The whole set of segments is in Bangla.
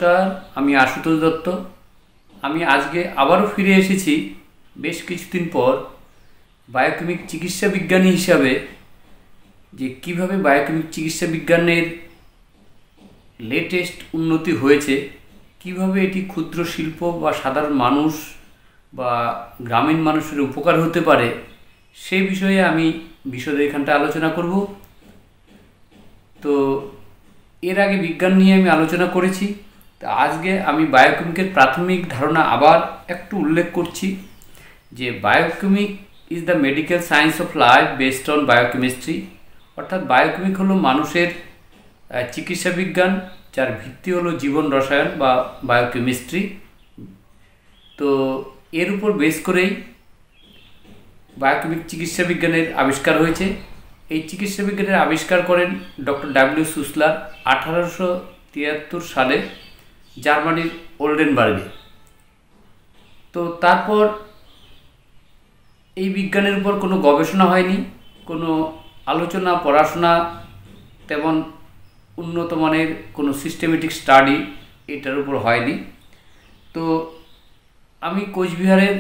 নমস্কার, আমি আশুতোষ দত্ত। আমি আজকে আবারও ফিরে এসেছি বেশ কিছুদিন পর বায়োকেমিক চিকিৎসা বিজ্ঞানী হিসাবে, যে কিভাবে বায়োকেমিক চিকিৎসা বিজ্ঞানের লেটেস্ট উন্নতি হয়েছে, কিভাবে এটি ক্ষুদ্র শিল্প বা সাধারণ মানুষ বা গ্রামীণ মানুষের উপকার হতে পারে, সেই বিষয়ে আমি বিশদে এখানটা আলোচনা করব। তো এর আগে বিজ্ঞান নিয়ে আমি আলোচনা করেছি, তো আজকে আমি বায়োকেমিকের প্রাথমিক ধারণা আবার একটু উল্লেখ করছি, যে biochemic is the medical science of life based on biochemistry. অর্থাৎ বায়োকেমিক হলো মানুষের চিকিৎসা বিজ্ঞান, যার ভিত্তি হলো জীবন রসায়ন বা বায়োকেমিস্ট্রি। তো এর উপর বেস করেই বায়োকেমিক চিকিৎসা বিজ্ঞানের আবিষ্কার হয়েছে। এই চিকিৎসা বিজ্ঞানের আবিষ্কার করেন ডক্টর ডাব্লিউ সুসলার 1873 সালে জার্মানির ওল্ডেনবার্গে। তো তারপর এই বিজ্ঞানের উপর কোনো গবেষণা হয়নি, কোনো আলোচনা পড়াশোনা, তেমন উন্নত মানের কোনো সিস্টেমেটিক স্টাডি এটার উপর হয়নি। তো আমি কোচবিহারের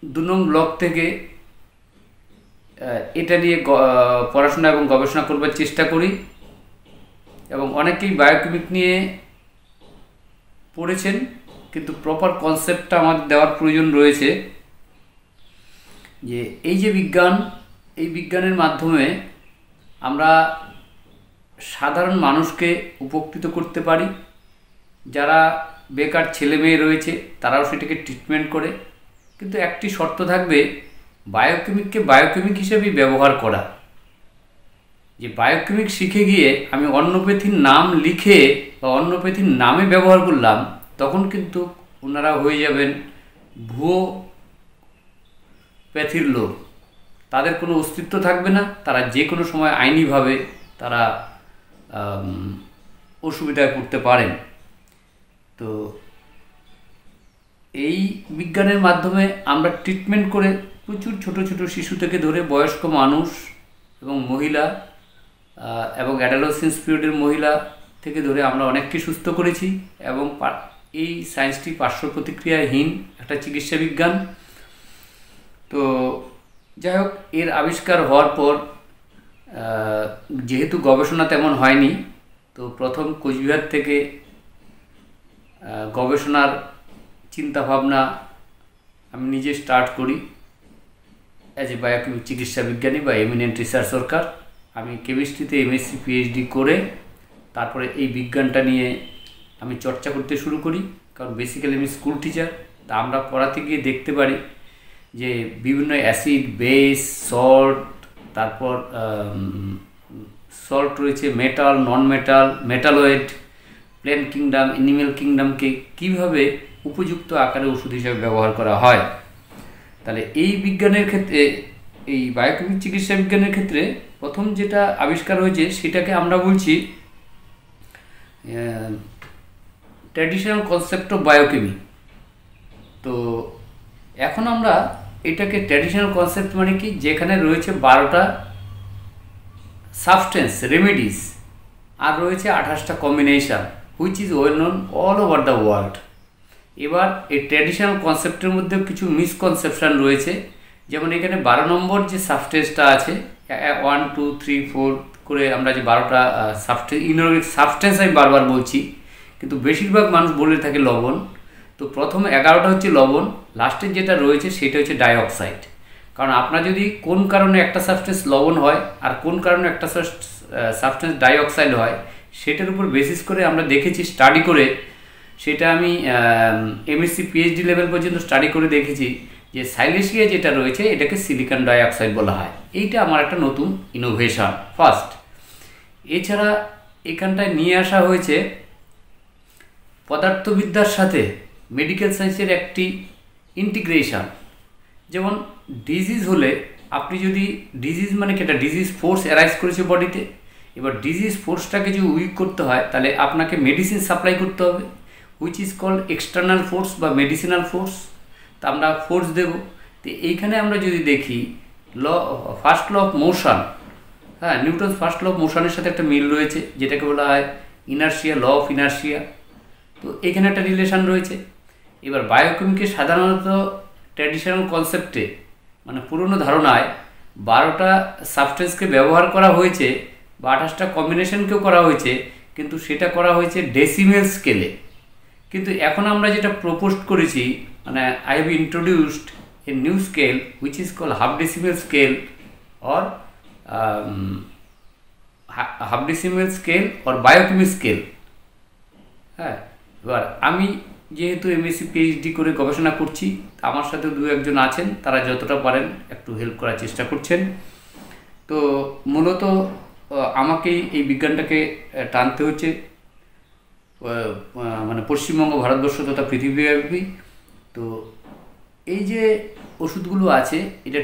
2 নং ব্লক থেকে এটা নিয়ে পড়াশোনা এবং গবেষণা করবার চেষ্টা করি, এবং অনেকেই বায়োকেমিক নিয়ে পড়েছেন, কিন্তু প্রপার কনসেপ্টটা আমাদের দেওয়ার প্রয়োজন রয়েছে। যে এই যে বিজ্ঞান, এই বিজ্ঞানের মাধ্যমে আমরা সাধারণ মানুষকে উপকৃত করতে পারি। যারা বেকার ছেলে মেয়ে রয়েছে তারাও সেটাকে ট্রিটমেন্ট করে, কিন্তু একটি শর্ত থাকবে, বায়োকেমিককে বায়োকেমিক হিসেবেই ব্যবহার করা। যে বায়োকেমিক শিখে গিয়ে আমি অন্যপ্যাথির নাম লিখে বা অন্যপ্যাথির নামে ব্যবহার করলাম, তখন কিন্তু ওনারা হয়ে যাবেন ভুয়ো প্যাথির লোক। তাদের কোনো অস্তিত্ব থাকবে না, তারা যে কোনো সময় আইনিভাবে তারা অসুবিধায় পড়তে পারেন। তো এই বিজ্ঞানের মাধ্যমে আমরা ট্রিটমেন্ট করে প্রচুর ছোট ছোট শিশু থেকে ধরে বয়স্ক মানুষ এবং মহিলা এবং অ্যাডোলেসেন্স পিরিয়ডের মহিলা থেকে ধরে আমরা অনেককে সুস্থ করেছি, এবং এই সায়েন্সটি পার্শ্ব প্রতিক্রিয়াহীন একটা চিকিৎসা বিজ্ঞান। তো যাই হোক, এর আবিষ্কার হওয়ার পর যেহেতু গবেষণা তেমন হয়নি, তো প্রথম কোচবিহার থেকে গবেষণার চিন্তাভাবনা আমি নিজে স্টার্ট করি অ্যাজ এ বায়োকেমিক চিকিৎসা বিজ্ঞানী বা এমিনেন্ট রিসার্চ ওয়ার্কার। আমি কেমিস্ট্রিতে এমএসসি পিএইচডি করে তারপরে এই বিজ্ঞানটা নিয়ে আমি চর্চা করতে শুরু করি, কারণ বেসিক্যালি আমি স্কুল টিচার। তা আমরা পড়াতে গিয়ে দেখতে পারি যে বিভিন্ন অ্যাসিড, বেস, সল্ট, তারপর সল্ট রয়েছে, metal, non metal, metalloid, plant kingdom, animal কিংডমকে কীভাবে উপযুক্ত আকারে ওষুধ হিসাবে ব্যবহার করা হয়। তাহলে এই বিজ্ঞানের ক্ষেত্রে, এই বায়োকেমিক চিকিৎসা বিজ্ঞানের ক্ষেত্রে প্রথম যেটা আবিষ্কার হয়েছে সেটাকে আমরা বলছি ট্র্যাডিশনাল কনসেপ্ট অফ বায়োকেমি। তো এখন আমরা এটাকে ট্র্যাডিশনাল কনসেপ্ট মানে কি, যেখানে রয়েছে 12টা সাবস্টেন্স রেমেডিস, আর রয়েছে 28টা combination, which is well known all over the world. এবার এই ট্র্যাডিশনাল কনসেপ্টের মধ্যেও কিছু মিসকনসেপশান রয়েছে। যেমন এখানে 12 নম্বর যে সাবস্টেন্সটা আছে, 1, 2, 3, 4 করে আমরা যে 12টা ইনঅর্গানিক সাবস্টেন্স আমি বারবার বলছি, কিন্তু বেশিরভাগ মানুষ বলে থাকে লবণ। তো প্রথম 11টা হচ্ছে লবণ, লাস্টের যেটা রয়েছে সেটা হচ্ছে ডাইঅক্সাইড। কারণ আপনার যদি কোন কারণে একটা সাবস্টেন্স লবণ হয় আর কোন কারণে একটা সাবস্টেন্স ডাইঅক্সাইড হয়, সেটার উপর বেসিস করে আমরা দেখেছি স্টাডি করে, সেটা আমি এমএসসি পিএইচডি লেভেল পর্যন্ত স্টাডি করে দেখেছি যে সাইলেশিয়া যেটা রয়েছে এটাকে সিলিকন ডাইঅক্সাইড বলা হয়। এইটা আমার একটা নতুন ইনোভেশন ফার্স্ট। এছাড়া এখানটায় নিয়ে আসা হয়েছে পদার্থবিদ্যার সাথে মেডিকেল সায়েন্সের একটি ইন্টিগ্রেশন। যেমন ডিজিজ হলে আপনি যদি ডিজিজ মানে কি, একটা ডিজিজ ফোর্স অ্যারাইজ করেছে বডিতে, এবার ডিজিজ ফোর্সটাকে যদি উইক করতে হয় তাহলে আপনাকে মেডিসিন সাপ্লাই করতে হবে, which is called external force বা মেডিসিনাল ফোর্স। তা আমরা ফোর্স দেব। তো এইখানে আমরা যদি দেখি ফার্স্ট ল অফ মোশন, হ্যাঁ, নিউটন ফার্স্ট ল অফ মোশনের সাথে একটা মিল রয়েছে, যেটাকে বলা হয় ইনার্শিয়া, ল অফ ইনার্শিয়া। তো এখানে একটা রিলেশন রয়েছে। এবার বায়োকেমিকে সাধারণত ট্র্যাডিশনাল কনসেপ্টে, মানে পুরনো ধারণায় 12টা সাবস্টেন্সকে ব্যবহার করা হয়েছে বা 28টা কম্বিনেশনকেও করা হয়েছে, কিন্তু সেটা করা হয়েছে ডেসিমেল স্কেলে। কিন্তু এখন আমরা যেটা প্রপোজ করেছি, মানে I have introduced a new scale which is call half decimal scale or half decimal scale or biochemic scale. হ্যাঁ, এবার আমি যেহেতু এমএসসি পিএইচডি করে গবেষণা করছি, আমার সাথে দু একজন আছেন, তারা যতটা পারেন একটু হেল্প করার চেষ্টা করছেন। তো মূলত আমাকেই এই বিজ্ঞানটাকে টানতে হচ্ছে, মানে পশ্চিমবঙ্গ, ভারতবর্ষ তথা পৃথিবীব্যাপী। তো এই যে ওষুধগুলো আছে, এটা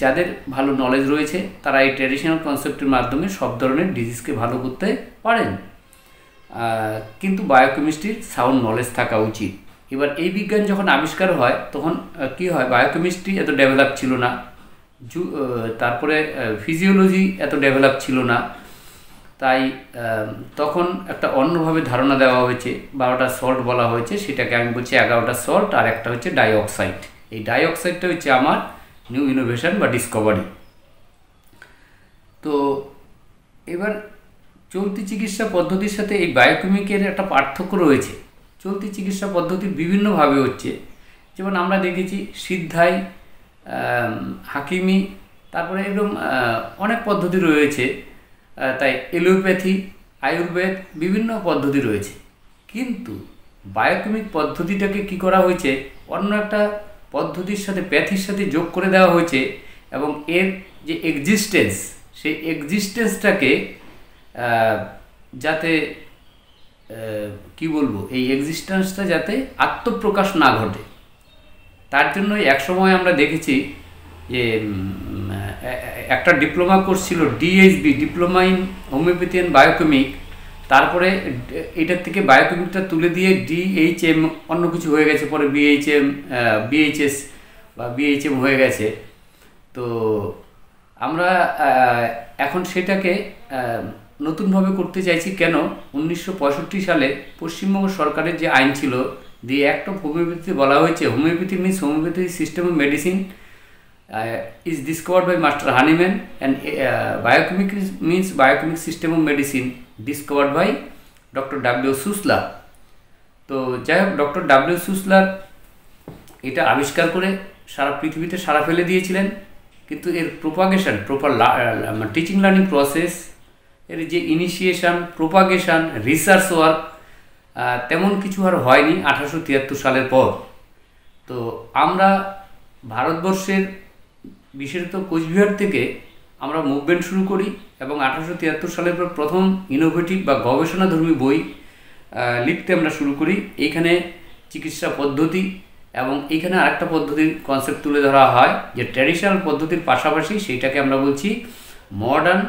যাদের ভালো নলেজ রয়েছে তারা এই ট্র্যাডিশনাল কনসেপ্টের মাধ্যমে সব ধরনের ডিজিজকে ভালো করতে পারেন, কিন্তু বায়োকেমিস্ট্রির সাউন্ড নলেজ থাকা উচিত। এবার এই বিজ্ঞান যখন আবিষ্কার হয় তখন কি হয়, বায়োকেমিস্ট্রি এত ডেভেলপ ছিল না, তারপরে ফিজিওলজি এত ডেভেলপ ছিল না, তাই তখন একটা অন্যভাবে ধারণা দেওয়া হয়েছে। 12টা সল্ট বলা হয়েছে, সেটাকে আমি বলছি 11টা সল্ট, আর একটা হচ্ছে ডাইঅক্সাইড। এই ডাইঅক্সাইডটা হচ্ছে আমার নিউ ইনোভেশন বা ডিসকভারি। তো এবার চলতি চিকিৎসা পদ্ধতির সাথে এই বায়োকেমিকের একটা পার্থক্য রয়েছে। চলতি চিকিৎসা পদ্ধতি বিভিন্নভাবে হচ্ছে, যেমন আমরা দেখেছি সিদ্ধাই, হাকিমি, তারপরে এরকম অনেক পদ্ধতি রয়েছে। তাই এলোপ্যাথি, আয়ুর্বেদ, বিভিন্ন পদ্ধতি রয়েছে। কিন্তু বায়োকেমিক পদ্ধতিটাকে কি করা হয়েছে, অন্য একটা পদ্ধতির সাথে, প্যাথির সাথে যোগ করে দেওয়া হয়েছে, এবং এর যে এক্সিস্টেন্স, সেই এক্সিস্টেন্সটাকে যাতে কি বলবো, এই এক্সিস্টেন্সটা যাতে আত্মপ্রকাশ না ঘটে, তার জন্য একসময় আমরা দেখেছি যে একটা ডিপ্লোমা কোর্স ছিল, DHB, diploma in homeopathy and biochemic. তারপরে এটার থেকে বায়োকেমিকটা তুলে দিয়ে ডিএইচএম অন্য কিছু হয়ে গেছে, পরে বিএইচএস বা বিএইচএম হয়ে গেছে। তো আমরা এখন সেটাকে নতুনভাবে করতে চাইছি। কেন? 1965 সালে পশ্চিমবঙ্গ সরকারের যে আইন ছিল, দি অ্যাক্ট অফ হোমিওপ্যাথি, বলা হয়েছে homeopathy means homeopathy system of medicine is discovered by Master Hahnemann, and biochemic means biochemic system of medicine discovered by Dr. W. Sussler. তো যাই হোক, ডক্টর ডাব্লিউ সুসলার এটা আবিষ্কার করে সারা পৃথিবীতে সারা ফেলে দিয়েছিলেন, কিন্তু এর propagation, proper teaching learning process, এর যে ইনিশিয়েশন, প্রোপাগেশন, রিসার্চ ওয়ার্ক তেমন কিছু আর হয়নি 1873 সালের পর। তো আমরা ভারতবর্ষের বিশেষত কোচবিহার থেকে আমরা মুভমেন্ট শুরু করি, এবং 1873 সালের পর প্রথম ইনোভেটিভ বা গবেষণাধর্মী বই লিখতে আমরা শুরু করি। এইখানে চিকিৎসা পদ্ধতি এবং এইখানে আরেকটা পদ্ধতির কনসেপ্ট তুলে ধরা হয়, যে ট্র্যাডিশনাল পদ্ধতির পাশাপাশি সেইটাকে আমরা বলছি modern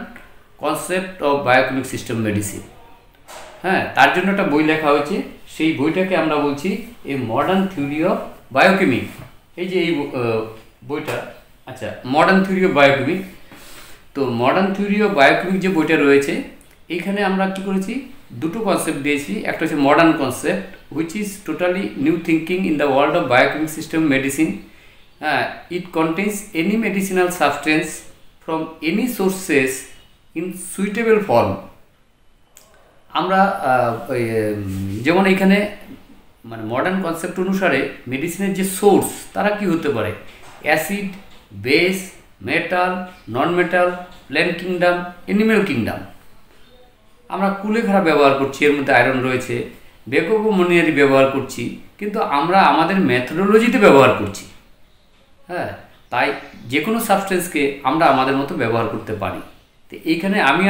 concept of biochemic system medicine. হ্যাঁ, তার জন্য একটা বই লেখা হয়েছে, সেই বইটাকে আমরা বলছি a modern theory of biochemic. এই যে এই বইটা, আচ্ছা, মডার্ন থিওরি অফ বায়োকেমিক। তো মডার্ন থিওরি অফ বায়োকেমিক যে বইটা রয়েছে, এইখানে আমরা কী করেছি, দুটো কনসেপ্ট দিয়েছি। একটা হচ্ছে modern concept which is totally new thinking in the world of biochemic system medicine. It contains any medicinal substance from any sources in suitable form. আমরা যেমন এইখানে মানে মডার্ন কনসেপ্ট অনুসারে মেডিসিনের যে সোর্স, তারা কি হতে পারে, acid, base, metal, non metal, plant kingdom, animal kingdom. আমরা কুলেখাড়া ব্যবহার করছি, এর মধ্যে আয়রন রয়েছে, বেকোমোনিয়ারি ব্যবহার করছি, কিন্তু আমরা আমাদের মেথোডোলজিতে ব্যবহার করছি। হ্যাঁ, তাই যে কোনো সাবস্টেন্সকে আমরা আমাদের মতো ব্যবহার করতে পারি। তো এইখানে আমি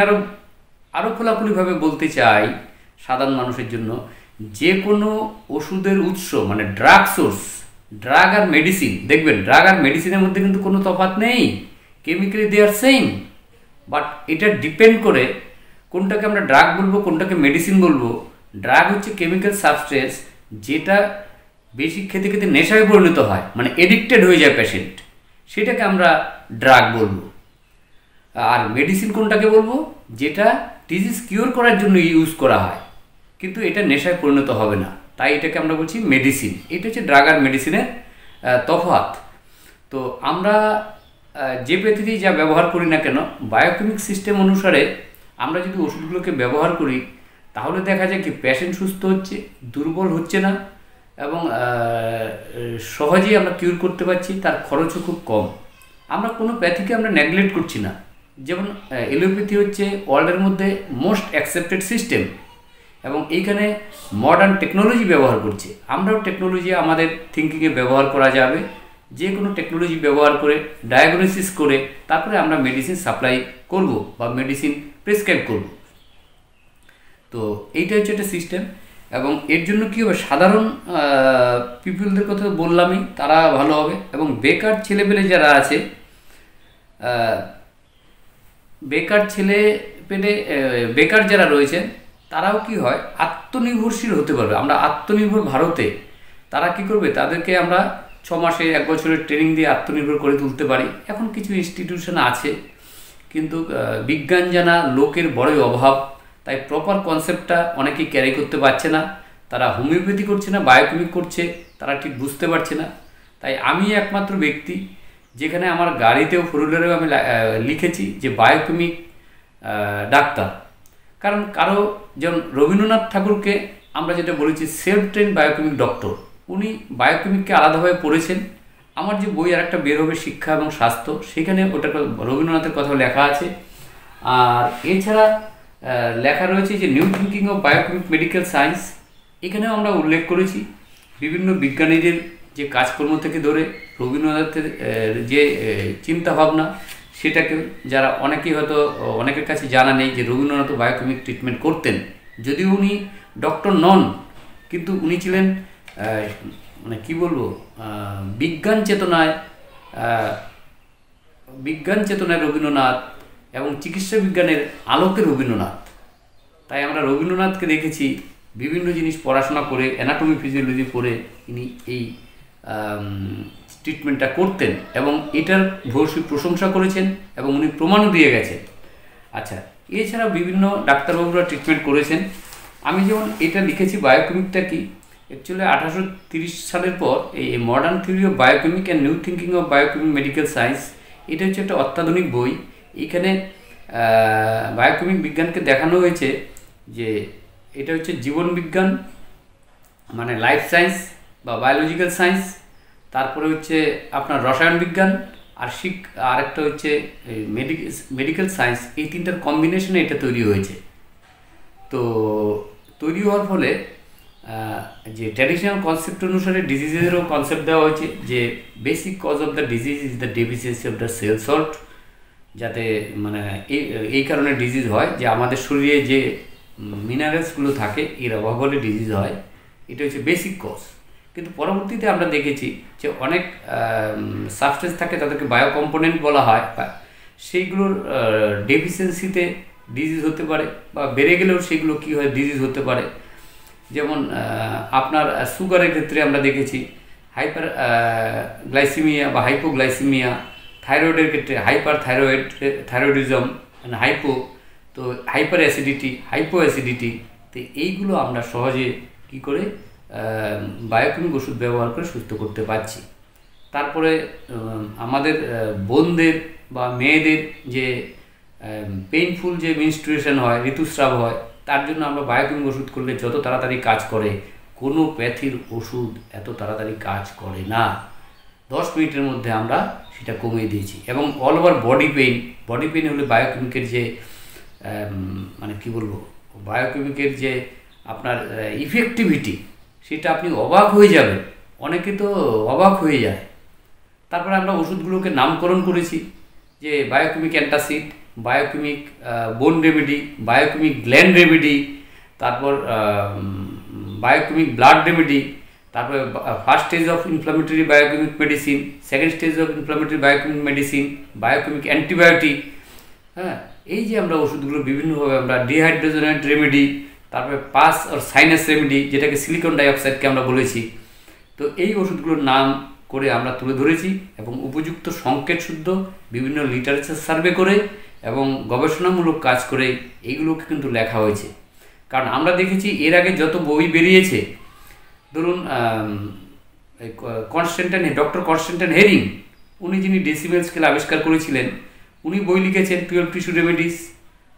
আরও খোলাখুলিভাবে বলতে চাই সাধারণ মানুষের জন্য, যে কোনো ওষুধের উৎস মানে ড্রাগ সোর্স, ড্রাগ আর মেডিসিন, দেখবেন ড্রাগ আর মেডিসিনের মধ্যে কিন্তু কোনো তফাৎ নেই, chemically they are same, but এটা ডিপেন্ড করে কোনটাকে আমরা ড্রাগ বলবো, কোনটাকে মেডিসিন বলবো। ড্রাগ হচ্ছে কেমিক্যাল সাবস্টেন্স যেটা বেশি খেতে খেতে নেশায় পরিণত হয়, মানে এডিক্টেড হয়ে যায় পেশেন্ট, সেটাকে আমরা ড্রাগ বলবো। আর মেডিসিন কোনটাকে বলবো, যেটা ডিজিজ কিওর করার জন্য ইউজ করা হয়, কিন্তু এটা নেশায় পরিণত হবে না, তাই এটাকে আমরা বলছি মেডিসিন। এটা হচ্ছে ড্রাগ আর মেডিসিনের তফাৎ। তো আমরা যে পদ্ধতি যা ব্যবহার করি না কেন, বায়োকেমিক সিস্টেম অনুসারে আমরা যদি ওষুধগুলোকে ব্যবহার করি, তাহলে দেখা যায় কি পেশেন্ট সুস্থ হচ্ছে, দুর্বল হচ্ছে না, এবং সহজেই আমরা কিউর করতে পারছি, তার খরচও খুব কম। আমরা কোনো প্যাথিকে আমরা নেগলেক্ট করছি না। যেমন এলোপ্যাথি হচ্ছে ওয়ার্ল্ডের মধ্যে মোস্ট অ্যাকসেপ্টেড সিস্টেম, এবং এইখানে মডার্ন টেকনোলজি ব্যবহার করছে। আমরাও টেকনোলজি আমাদের থিঙ্কিংয়ে ব্যবহার করা যাবে, যে কোনো টেকনোলজি ব্যবহার করে ডায়াগনোসিস করে তারপরে আমরা মেডিসিন সাপ্লাই করব বা মেডিসিন প্রেসক্রাইব করব। তো এইটা হচ্ছে একটা সিস্টেম, এবং এর জন্য কী হবে, সাধারণ পিপুলদের কথা বললামই, তারা ভালো হবে। এবং বেকার ছেলেপেলে যারা আছে, বেকার যারা রয়েছে, তারাও কি হয়, আত্মনির্ভরশীল হতে পারবে। আমরা আত্মনির্ভর ভারতে তারা কি করবে, তাদেরকে আমরা 6 মাসে 1 বছরের ট্রেনিং দিয়ে আত্মনির্ভর করে তুলতে পারি। এখন কিছু ইনস্টিটিউশন আছে, কিন্তু বিজ্ঞান জানা লোকের বড়ই অভাব, তাই প্রপার কনসেপ্টটা অনেকেই ক্যারি করতে পারছে না। তারা হোমিওপ্যাথি করছে না, বায়োকেমিক করছে, তারা ঠিক বুঝতে পারছে না। তাই আমি একমাত্র ব্যক্তি, যেখানে আমার গাড়িতেও ফোর হুইলারেও আমি লিখেছি যে বায়োকেমিক ডাক্তার। কারণ যেমন রবীন্দ্রনাথ ঠাকুরকে আমরা যেটা বলেছি সেলফ ট্রেন বায়োকেমিক ডক্টর, উনি বায়োকেমিককে আলাদাভাবে পড়েছেন। আমার যে বই আর একটা বের হবে, শিক্ষা এবং স্বাস্থ্য, সেখানে ওটা রবীন্দ্রনাথের কথা লেখা আছে। আর এছাড়া লেখা রয়েছে যে new thinking of biochemic medical science, এখানেও আমরা উল্লেখ করেছি বিভিন্ন বিজ্ঞানীদের যে কাজকর্ম থেকে ধরে রবীন্দ্রনাথের যে চিন্তাভাবনা, সেটাকে যারা অনেকেই হয়তো অনেকের কাছে জানা নেই যে রবীন্দ্রনাথ বায়োকেমিক ট্রিটমেন্ট করতেন। যদিও উনি ডক্টর নন, কিন্তু উনি ছিলেন মানে কী বলবো, বিজ্ঞান চেতনায় রবীন্দ্রনাথ এবং চিকিৎসা বিজ্ঞানের আলোকে রবীন্দ্রনাথ। তাই আমরা রবীন্দ্রনাথকে দেখেছি বিভিন্ন জিনিস পড়াশোনা করে, অ্যানাটমি ফিজিওলজি পড়ে তিনি এই ট্রিটমেন্টটা করতেন, এবং এটার ভূয়সী প্রশংসা করেছেন, এবং উনি প্রমাণও দিয়ে গেছেন। আচ্ছা, এছাড়া বিভিন্ন ডাক্তারবাবুরা ট্রিটমেন্ট করেছেন। আমি যেমন এটা লিখেছি, বায়োকেমিকটা কি, অ্যাকচুয়ালি 1830 সালের পর এই modern theory of biochemic and new thinking of biochemic medical science, এটা হচ্ছে একটা অত্যাধুনিক বই। এইখানে বায়োকেমিক বিজ্ঞানকে দেখানো হয়েছে যে এটা হচ্ছে জীবন বিজ্ঞান, মানে লাইফ সায়েন্স বা বায়োলজিক্যাল সায়েন্স, তারপরে হচ্ছে আপনার রসায়ন বিজ্ঞান, আর একটা হচ্ছে মেডিকেল সায়েন্স। এই তিনটার কম্বিনেশনে এটা তৈরি হয়েছে। তো তৈরি হওয়ার ফলে যে ট্র্যাডিশনাল কনসেপ্ট অনুসারে ডিজিজেরও কনসেপ্ট দেওয়া হয়েছে যে basic cause of the disease is the deficiency of the cell salt, যাতে মানে এই কারণে ডিজিজ হয় যে আমাদের শরীরে যে মিনারেলসগুলো থাকে এর অভাব হলে ডিজিজ হয়। এটা হচ্ছে বেসিক কজ। কিন্তু পরবর্তীতে আমরা দেখেছি যে অনেক সাবস্টেন্স থাকে, তাদেরকে বায়ো কম্পোনেন্ট বলা হয়, সেইগুলোর ডেফিসিয়েন্সিতে ডিজিজ হতে পারে, বা বেড়ে গেলেও সেগুলো কী হয়, ডিজিজ হতে পারে। যেমন আপনার সুগারের ক্ষেত্রে আমরা দেখেছি হাইপার গ্লাইসিমিয়া বা হাইপোগ্লাইসিমিয়া, থাইরয়েডের ক্ষেত্রে থাইরয়েডিজম, মানে তো হাইপার অ্যাসিডিটি, হাইপো অ্যাসিডিটি। তো এইগুলো আমরা সহজে কি করে বায়োকেমিক ওষুধ ব্যবহার করে সুস্থ করতে পারছি। তারপরে আমাদের বোনদের বা মেয়েদের যে পেইনফুল যে মেনস্ট্রুয়েশন হয়, ঋতুস্রাব হয়, তার জন্য আমরা বায়োকেমিক ওষুধ করলে যত তাড়াতাড়ি কাজ করে, কোনো প্যাথির ওষুধ এত তাড়াতাড়ি কাজ করে না। 10 মিনিটের মধ্যে আমরা সেটা কমিয়ে দিয়েছি। এবং অল ওভার বডি পেইন হলে বায়োকেমিকের যে মানে কি বলবো, বায়োকেমিকের যে আপনার ইফেক্টিভিটি, সেটা আপনি অবাক হয়ে যাবেন। অনেকে তো অবাক হয়ে যায়। তারপরে আমরা ওষুধগুলোকে নামকরণ করেছি যে বায়োকেমিক অ্যান্টাসিড, বায়োকেমিক বোন রেমেডি, বায়োকেমিক গ্ল্যান্ড রেমেডি, তারপর বায়োকেমিক ব্লাড রেমেডি, তারপরে first stage of inflammatory biochemic medicine, second stage of inflammatory biochemic medicine, biochemic antibiotic. হ্যাঁ, এই যে আমরা ওষুধগুলো বিভিন্নভাবে আমরা ডিহাইড্রোজেনেট রেমেডি, তারপরে পাস আর সাইনাস রেমেডি, যেটাকে সিলিকন ডাইঅক্সাইডকে আমরা বলেছি। তো এই ওষুধগুলোর নাম করে আমরা তুলে ধরেছি এবং উপযুক্ত সংকেত শুদ্ধ বিভিন্ন লিটারেচার সার্ভে করে এবং গবেষণামূলক কাজ করে এইগুলোকে কিন্তু লেখা হয়েছে। কারণ আমরা দেখেছি এর আগে যত বই বেরিয়েছে, ধরুন ডক্টর কনস্ট্যান্টাইন হেরিং, উনি যিনি ডেসিমেল স্কেল আবিষ্কার করেছিলেন, উনি বই লিখেছেন 12 tissue remedies.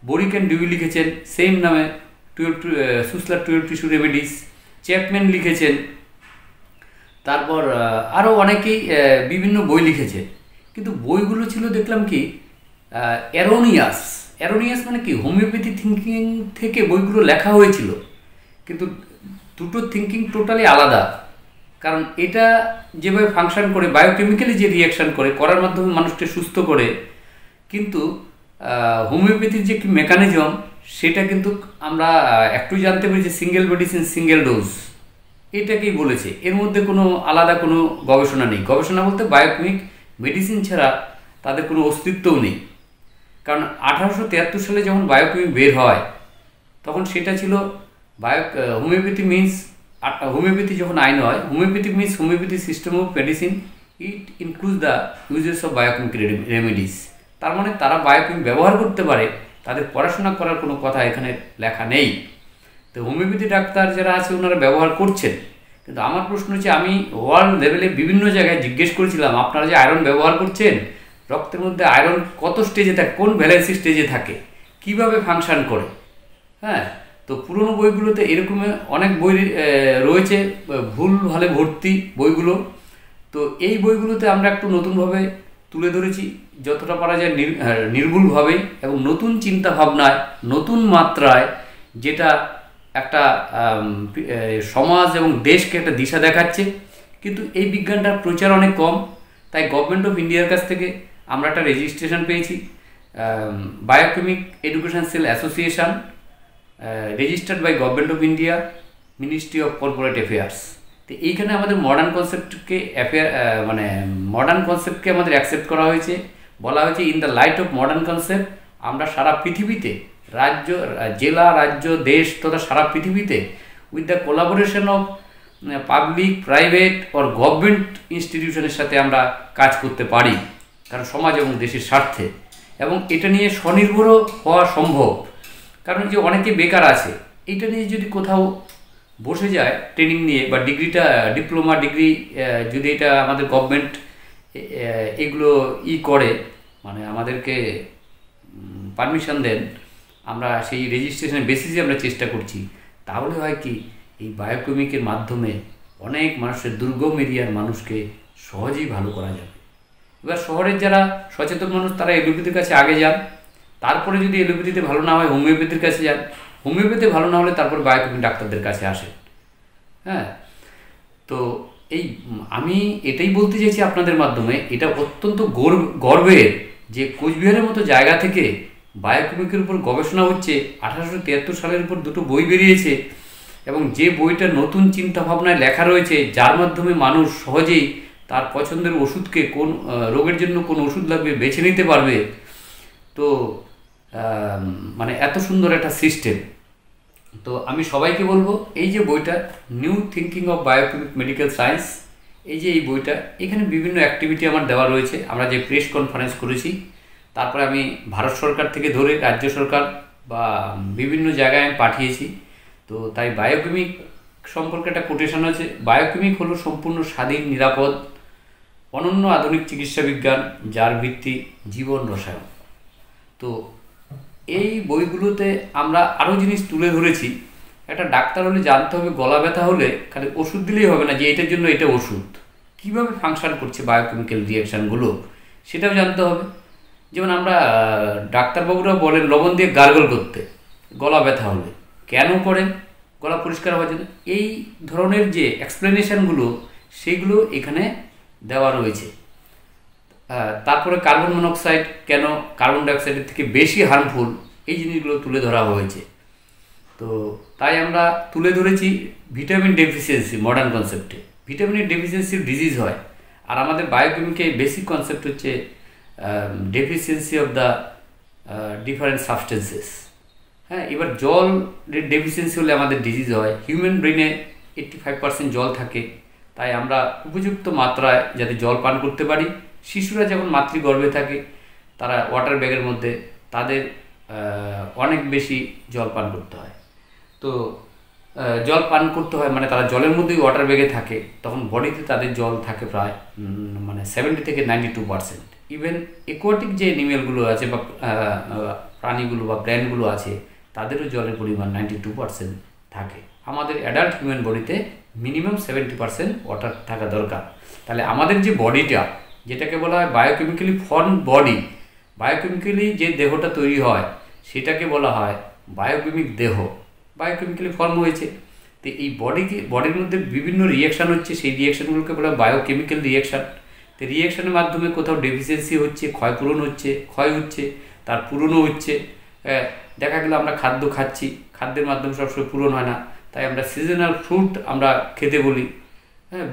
Boric and dewy লিখেছেন সেম নামে সুসলার 12 টিস্যু রেমেডিস। চ্যাপম্যান লিখেছেন, তারপর আরও অনেকেই বিভিন্ন বই লিখেছে। কিন্তু বইগুলো ছিল দেখলাম কি অ্যারোনিয়াস মানে কি হোমিওপ্যাথি থিঙ্কিং থেকে বইগুলো লেখা হয়েছিল, কিন্তু দুটো থিঙ্কিং টোটালি আলাদা। কারণ এটা যেভাবে ফাংশন করে, বায়োকেমিক্যালি যে রিয়াকশান করার মাধ্যমে মানুষকে সুস্থ করে, কিন্তু হোমিওপ্যাথির যে কি মেকানিজম সেটা কিন্তু আমরা একটু জানতে পারি যে সিঙ্গেল মেডিসিন সিঙ্গেল ডোজ, এটাকেই বলেছে। এর মধ্যে কোনো আলাদা কোনো গবেষণা নেই। গবেষণা বলতে বায়োকেমিক মেডিসিন ছাড়া তাদের কোনো অস্তিত্বও নেই। কারণ 1873 সালে যখন বায়োকেমিক বের হয় তখন সেটা ছিল হোমিওপ্যাথি যখন আইন হয়, homeopathy system of medicine, it includes the uses of biochemic remedies. তার মানে তারা বায়োকেমিক ব্যবহার করতে পারে, তাদের পড়াশোনা করার কোনো কথা এখানে লেখা নেই। তো হোমিওপ্যাথি ডাক্তার যারা আছে ওনারা ব্যবহার করছেন। কিন্তু আমার প্রশ্ন হচ্ছে, আমি ওয়ার্ল্ড লেভেলে বিভিন্ন জায়গায় জিজ্ঞেস করেছিলাম, আপনারা যে আয়রন ব্যবহার করছেন, রক্তের মধ্যে আয়রন কত স্টেজে থাকে, কোন ভ্যালেন্সি স্টেজে থাকে, কিভাবে ফাংশন করে। হ্যাঁ, তো পুরনো বইগুলোতে এরকম অনেক বই রয়েছে, ভুলভালে ভর্তি বইগুলো। তো এই বইগুলোতে আমরা একটু নতুনভাবে তুলে ধরেছি, যতটা পারা যায় নির্ভুলভাবেই এবং নতুন চিন্তা ভাবনায়, নতুন মাত্রায়, যেটা একটা সমাজ এবং দেশকে একটা দিশা দেখাচ্ছে। কিন্তু এই বিজ্ঞানটার প্রচার অনেক কম, তাই গভর্নমেন্ট অফ ইন্ডিয়ার কাছ থেকে আমরা একটা রেজিস্ট্রেশন পেয়েছি, biochemic education cell association, registered by government of India, ministry of corporate affairs. তো এইখানে আমাদের মডার্ন কনসেপ্টকে আমাদের অ্যাকসেপ্ট করা হয়েছে। বলা হয়েছে, in the light of modern concept আমরা সারা পৃথিবীতে, জেলা, রাজ্য, দেশ তথা সারা পৃথিবীতে with the collaboration of public, private or government ইনস্টিটিউশনের সাথে আমরা কাজ করতে পারি, কারণ সমাজ এবং দেশের স্বার্থে। এবং এটা নিয়ে স্বনির্ভরও হওয়া সম্ভব। কারণ যে অনেকে বেকার আছে, এটা নিয়ে যদি কোথাও বসে যায় ট্রেনিং নিয়ে, বা ডিপ্লোমা ডিগ্রি যদি এটা আমাদের গভর্নমেন্ট এগুলো করে, মানে আমাদেরকে পারমিশন দেন, আমরা সেই রেজিস্ট্রেশনের বেসিসে আমরা চেষ্টা করছি, তাহলে হয় কি এই বায়োকেমিকের মাধ্যমে অনেক মানুষের, দুর্গম এরিয়ার মানুষকে সহজেই ভালো করা যাবে। এবার শহরের যারা সচেতন মানুষ তারা এলোপ্যাথির কাছে আগে যান, তারপরে যদি এলোপ্যাথিতে ভালো না হয় হোমিওপ্যাথির কাছে যান, হোমিওপ্যাথি ভালো না হলে তারপর বায়োকেমিক ডাক্তারদের কাছে আসেন। হ্যাঁ, তো আমি এটাই বলতে চাইছি আপনাদের মাধ্যমে, এটা অত্যন্ত গর্বের যে কোচবিহারের মতো জায়গা থেকে বায়োকেমিকের উপর গবেষণা হচ্ছে। 1873 সালের উপর দুটো বই বেরিয়েছে, এবং যে বইটা নতুন চিন্তাভাবনায় লেখা রয়েছে, যার মাধ্যমে মানুষ সহজেই তার পছন্দের ওষুধকে, কোন রোগের জন্য কোন ওষুধ লাগবে বেছে নিতে পারবে। তো মানে এত সুন্দর একটা সিস্টেম। তো আমি সবাইকে বলবো, এই যে বইটা new thinking of biochemic medical science, এই বইটা, এখানে বিভিন্ন অ্যাক্টিভিটি আমার দেওয়া রয়েছে। আমরা যে প্রেস কনফারেন্স করেছি, তারপরে আমি ভারত সরকার থেকে ধরে রাজ্য সরকার বা বিভিন্ন জায়গায় আমি পাঠিয়েছি। তো তাই বায়োকেমিক সম্পর্কে একটা কোটেশন আছে, বায়োকেমিক হলো সম্পূর্ণ স্বাধীন, নিরাপদ, অনন্য আধুনিক চিকিৎসা বিজ্ঞান, যার ভিত্তি জীবন রসায়ন। তো এই বইগুলোতে আমরা আরও জিনিস তুলে ধরেছি। একটা ডাক্তার হলে জানতে হবে, গলা ব্যথা হলে খালি ওষুধ দিলেই হবে না, যে এটার জন্য এটা ওষুধ, কীভাবে ফাংশন করছে বায়োকেমিক্যাল রিয়াকশানগুলো সেটাও জানতে হবে। যেমন আমরা ডাক্তারবাবুরা বলেন লবণ দিয়ে গার্গল করতে গলা ব্যথা হলে, কেন করেন? গলা পরিষ্কার হওয়ার জন্য। এই ধরনের যে এক্সপ্লেনেশনগুলো সেগুলো এখানে দেওয়া রয়েছে। তারপরে কার্বন মনোক্সাইড কেন কার্বন ডাইঅক্সাইডের থেকে বেশি হার্মফুল, এই জিনিসগুলো তুলে ধরা হয়েছে। তো তাই আমরা তুলে ধরেছি ভিটামিন ডেফিসিয়েন্সি। মডার্ন কনসেপ্টে ভিটামিনের ডেফিসিয়েন্সির ডিজিজ হয়, আর আমাদের বায়োকেমিকের বেসিক কনসেপ্ট হচ্ছে deficiency of the different substances. হ্যাঁ, এবার জল ডেফিসিয়েন্সি হলে আমাদের ডিজিজ হয়। হিউম্যান ব্রেনে 85% জল থাকে, তাই আমরা উপযুক্ত মাত্রায় যাতে জল পান করতে পারি। শিশুরা যখন মাতৃগর্ভে থাকে তারা ওয়াটার ব্যাগের মধ্যে তাদের অনেক বেশি জল পান করতে হয়। তো জল পান করতে হয় মানে তারা জলের মধ্যেই ওয়াটার ব্যাগে থাকে, তখন বডিতে তাদের জল থাকে প্রায় মানে 70 থেকে 92%। ইভেন একুয়াটিক যে অ্যানিমেলগুলো আছে বা প্রাণীগুলো বা প্ল্যান্টগুলো আছে তাদেরও জলের পরিমাণ 92% থাকে। আমাদের অ্যাডাল্ট হিউম্যান বডিতে মিনিমাম 70% ওয়াটার থাকা দরকার। তাহলে আমাদের যে বডিটা, যেটাকে বলা হয় বায়োকেমিক্যালি ফর্ম বডি, বায়োকেমিক্যালি যে দেহটা তৈরি হয় সেটাকে বলা হয় বায়োকেমিক দেহ, বায়োকেমিক্যালি ফর্ম হয়েছে। তো এই বডির মধ্যে বিভিন্ন রিয়াকশান হচ্ছে, সেই রিয়াকশানগুলোকে বলা হয় বায়োকেমিক্যাল রিয়াকশান। তো রিয়াকশানের মাধ্যমে কোথাও ডেফিসিয়েন্সি হচ্ছে, ক্ষয় হচ্ছে, তার পূরণও হচ্ছে। দেখা গেলো আমরা খাদ্য খাচ্ছি, খাদ্যের মাধ্যমে সবসময় পূরণ হয় না, তাই আমরা সিজনাল ফ্রুট আমরা খেতে বলি,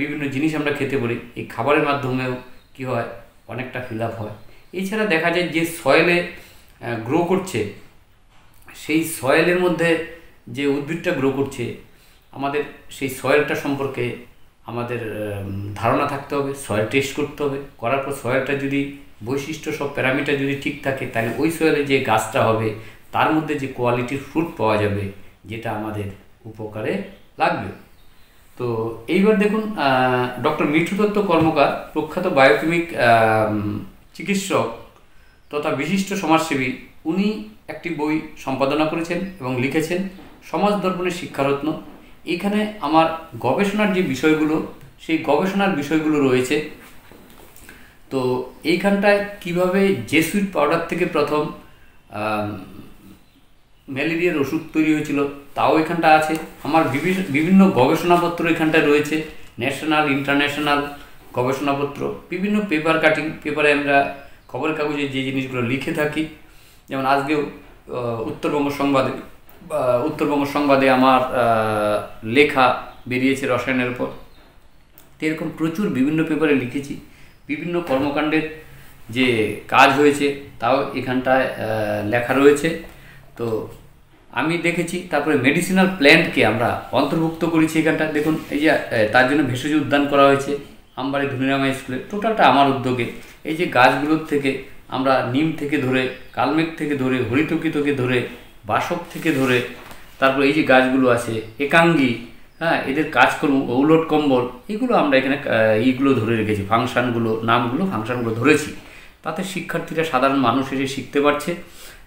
বিভিন্ন জিনিস আমরা খেতে বলি, এই খাবারের মাধ্যমেও কী হয়, অনেকটা ফিল আপ হয়। এছাড়া দেখা যায় যে সয়েলে গ্রো করছে, সেই সয়েলের মধ্যে যে উদ্ভিদটা গ্রো করছে, আমাদের সেই সয়েলটা সম্পর্কে আমাদের ধারণা থাকতে হবে, সয়েল টেস্ট করতে হবে, করার পর সয়েলটা যদি বৈশিষ্ট্য সব প্যারামিটার যদি ঠিক থাকে, তাহলে ওই সয়েলে যে গাছটা হবে তার মধ্যে যে কোয়ালিটির ফ্রুট পাওয়া যাবে, যেটা আমাদের উপকারে লাগবে। তো এইবার দেখুন, ডক্টর মিঠু দত্ত কর্মকার, প্রখ্যাত বায়োকেমিক চিকিৎসক তথা বিশিষ্ট সমাজসেবী, উনি একটি বই সম্পাদনা করেছেন এবং লিখেছেন সমাজ দর্পণের শিক্ষারত্ন। এখানে আমার গবেষণার যে বিষয়গুলো, সেই গবেষণার বিষয়গুলো রয়েছে। তো এইখানটায় কিভাবে জেসুইট পাউডার থেকে প্রথম ম্যালেরিয়ার ওষুধ তৈরি হয়েছিল তাও এখানটা আছে। আমার বিভিন্ন গবেষণাপত্র এখানটায় রয়েছে, ন্যাশনাল ইন্টারন্যাশনাল গবেষণাপত্র, বিভিন্ন পেপার কাটিং, পেপারে আমরা খবরের কাগজে যে জিনিসগুলো লিখে থাকি, যেমন আজকেও উত্তরবঙ্গ সংবাদে আমার লেখা বেরিয়েছে রসায়নের উপর। তো এরকম প্রচুর বিভিন্ন পেপারে লিখেছি, বিভিন্ন কর্মকাণ্ডের যে কাজ হয়েছে তাও এখানটায় লেখা রয়েছে। তো আমি দেখেছি। তারপরে মেডিসিনাল প্ল্যান্টকে আমরা অন্তর্ভুক্ত করেছি এখানটা। দেখুন, এই যে তার জন্য ভেষজ উদ্যান করা হয়েছে আমবাড়ি ধুনিরামা স্কুলে, টোটালটা আমার উদ্যোগে। এই যে গাছগুলোর থেকে আমরা নিম থেকে ধরে, কালমেঘ থেকে ধরে, হরিতকি থেকে ধরে, বাসক থেকে ধরে, তারপরে এই যে গাছগুলো আছে একাঙ্গী, এদের কাজকর্ম, ঔলট কম্বল, এগুলো আমরা এখানে এইগুলো ধরে রেখেছি, ফাংশানগুলো ধরেছি। তাতে শিক্ষার্থীরা, সাধারণ মানুষ এসে শিখতে পারছে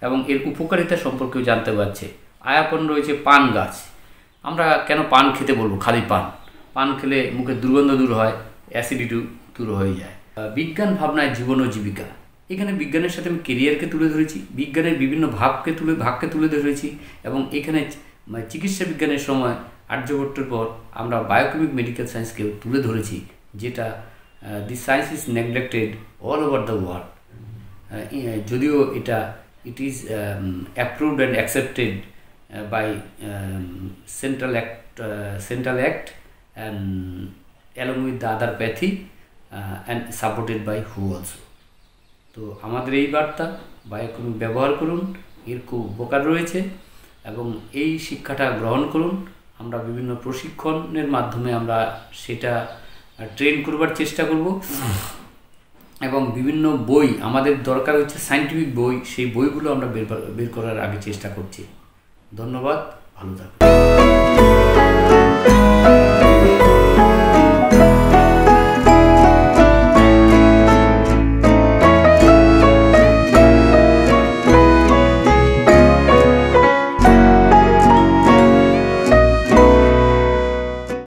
এবং এর উপকারিতা সম্পর্কেও জানতে পারছে। আয়াপন রয়েছে পান গাছ। আমরা কেন পান খেতে বলবো, খালি পান খেলে মুখের দুর্গন্ধ দূর হয়, অ্যাসিডিটি দূর হয়ে যায়। বিজ্ঞান ভাবনায় জীবন ও জীবিকা, এখানে বিজ্ঞানের সাথে আমি কেরিয়ারকে তুলে ধরেছি, বিজ্ঞানের বিভিন্ন ভাগকে তুলে ধরেছি। এবং এখানে চিকিৎসা বিজ্ঞানের সময় আর্যভট্টের পর আমরা বায়োকেমিক মেডিকেল সায়েন্সকেও তুলে ধরেছি, যেটা this science is neglected all over the world. যদিও it is approved and accepted by Central Act and along with the other pathy and supported by WHO also. তো আমাদের এই বার্তা, বায়োকেমিক ব্যবহার করুন, এর খুব উপকার রয়েছে এবং এই শিক্ষাটা গ্রহণ করুন। আমরা বিভিন্ন প্রশিক্ষণের মাধ্যমে আমরা সেটা ট্রেন করবার চেষ্টা করব এবং বিভিন্ন বই, আমাদের দরকার হচ্ছে সায়েন্টিফিক বই, সেই বইগুলো আমরা বের করার আগে চেষ্টা করছি। ধন্যবাদ, ভালো থাকুন।